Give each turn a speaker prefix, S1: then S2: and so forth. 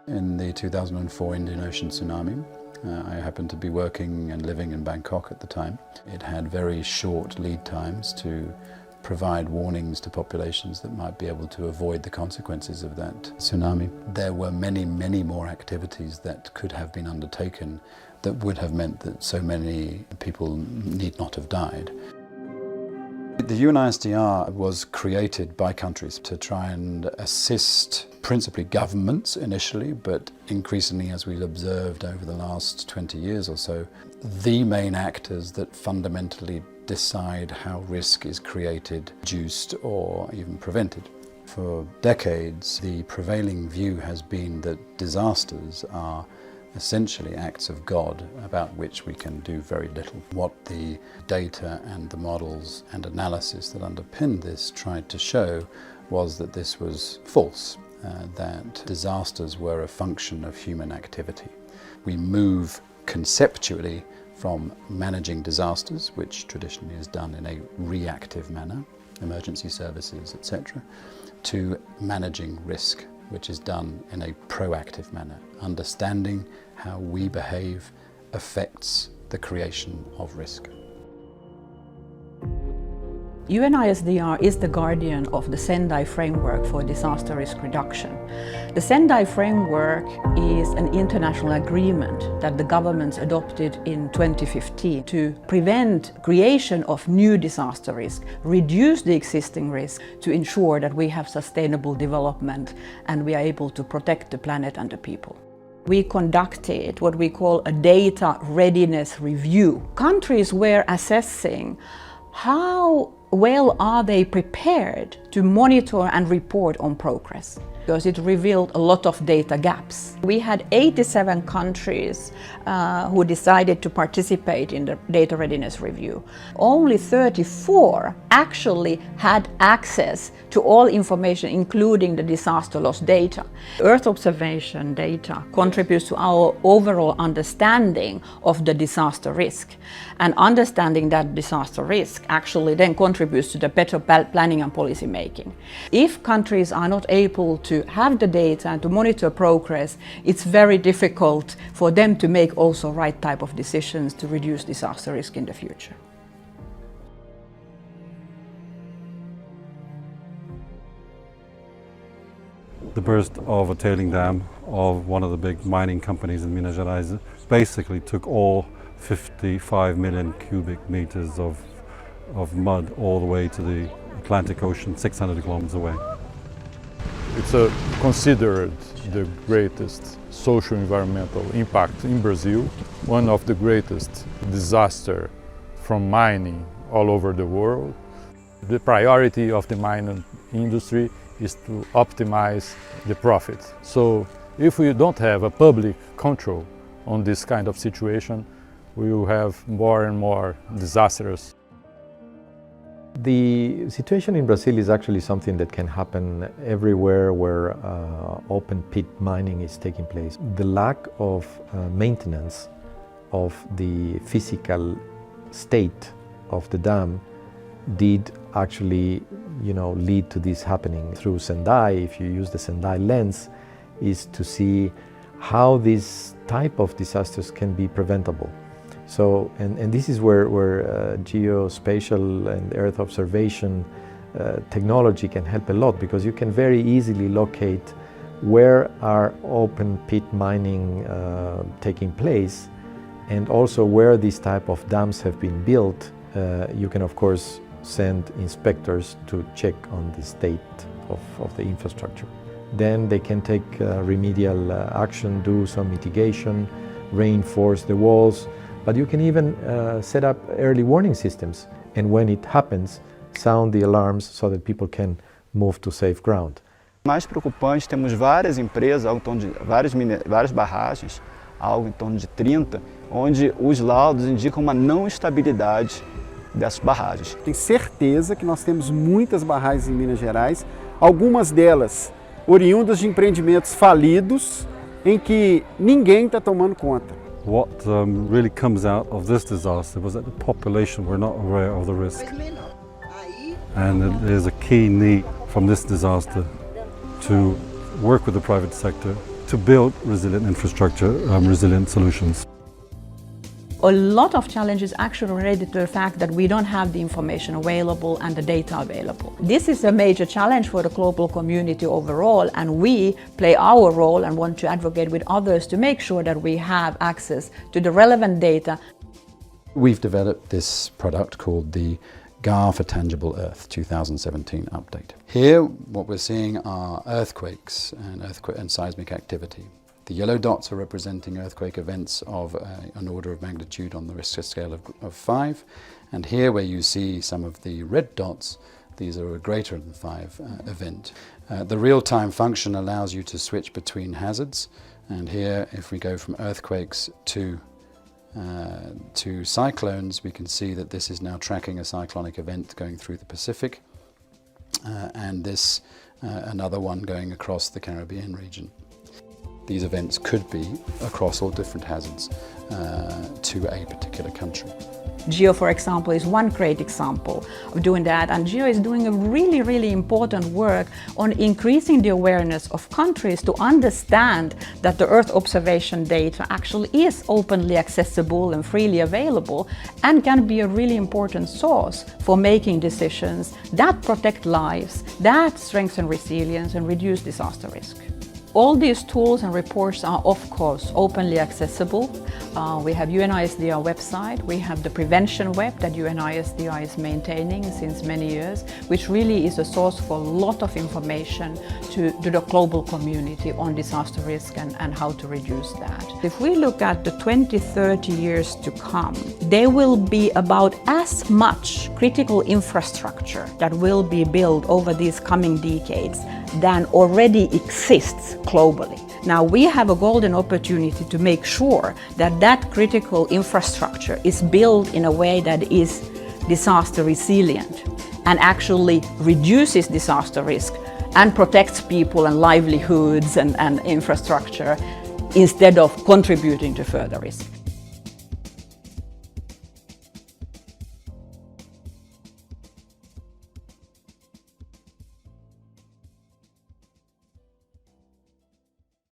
S1: In the 2004 Indian Ocean tsunami, I happened to be working and living in Bangkok at the time. It had very short lead times to provide warnings to populations that might be able to avoid the consequences of that tsunami. There were many, many more activities that could have been undertaken that would have meant that so many people need not have died. The UNISDR was created by countries to try and assist principally governments initially, but increasingly, as we've observed over the last 20 years or so, the main actors that fundamentally decide how risk is created, reduced, or even prevented. For decades, the prevailing view has been that disasters are essentially acts of God about which we can do very little. What the data and the models and analysis that underpinned this tried to show was that this was false, that disasters were a function of human activity. We move conceptually from managing disasters, which traditionally is done in a reactive manner, emergency services, etc., to managing risk, which is done in a proactive manner. Understanding how we behave affects the creation of risk.
S2: UNISDR is the guardian of the Sendai framework for disaster risk reduction. The Sendai framework is an international agreement that the governments adopted in 2015 to prevent creation of new disaster risk, reduce the existing risk to ensure that we have sustainable development and we are able to protect the planet and the people. We conducted what we call a data readiness review. Countries were assessing how well are they prepared to monitor and report on progress, because it revealed a lot of data gaps. We had 87 countries who decided to participate in the data readiness review. Only 34 actually had access to all information, including the disaster loss data. Earth observation data contributes to our overall understanding of the disaster risk. And understanding that disaster risk actually then contributes to the better planning and policy making. If countries are not able to have the data and to monitor progress, it's very difficult for them to make also right type of decisions to reduce disaster risk in the future.
S3: The burst of a tailing dam of one of the big mining companies in Minas Gerais basically took all 55 million cubic meters of mud all the way to the Atlantic Ocean, 600 kilometers away.
S4: It's considered the greatest social environmental impact in Brazil, one of the greatest disasters from mining all over the world. The priority of the mining industry is to optimize the profit. So if we don't have a public control on this kind of situation, we will have more and more disasters.
S5: The situation in Brazil is actually something that can happen everywhere where open pit mining is taking place. The lack of maintenance of the physical state of the dam did actually, lead to this happening. Through Sendai, if you use the Sendai lens, is to see how this type of disasters can be preventable. So, and this is where geospatial and earth observation technology can help a lot, because you can very easily locate where are open pit mining taking place, and also where these type of dams have been built. You can of course send inspectors to check on the state of the infrastructure. Then they can take remedial action, do some mitigation, reinforce the walls. But you can even set up early warning systems, and when it happens, sound the alarms so that people can move to safe ground.
S6: Mais preocupante, temos várias empresas, algo em torno de várias barragens, algo em torno de 30, onde os laudos indicam uma não estabilidade dessas barragens.
S7: Tenho certeza que nós temos muitas barragens em Minas Gerais, algumas delas oriundas de empreendimentos falidos, em que ninguém está tomando conta.
S3: What really comes out of this disaster was that the population were not aware of the risk. And there's a key need from this disaster to work with the private sector to build resilient infrastructure, resilient solutions.
S2: A lot of challenges actually related to the fact that we don't have the information available and the data available. This is a major challenge for the global community overall, and we play our role and want to advocate with others to make sure that we have access to the relevant data.
S1: We've developed this product called the GAR for Tangible Earth 2017 update. Here what we're seeing are earthquakes and seismic activity. The yellow dots are representing earthquake events of an order of magnitude on the Richter scale of 5. And here where you see some of the red dots, these are a greater than 5 event. The real-time function allows you to switch between hazards. And here, if we go from earthquakes to cyclones, we can see that this is now tracking a cyclonic event going through the Pacific. And this, another one going across the Caribbean region. These events could be across all different hazards to a particular country.
S2: GEO, for example, is one great example of doing that, and GEO is doing a really important work on increasing the awareness of countries to understand that the Earth observation data actually is openly accessible and freely available and can be a really important source for making decisions that protect lives, that strengthen resilience and reduce disaster risk. All these tools and reports are, of course, openly accessible. We have UNISDR website, we have the prevention web that UNISDR is maintaining since many years, which really is a source for a lot of information to the global community on disaster risk and how to reduce that. If we look at the 20-30 years to come, there will be about as much critical infrastructure that will be built over these coming decades than already exists globally. Now we have a golden opportunity to make sure that that critical infrastructure is built in a way that is disaster resilient and actually reduces disaster risk and protects people and livelihoods and infrastructure instead of contributing to further risk.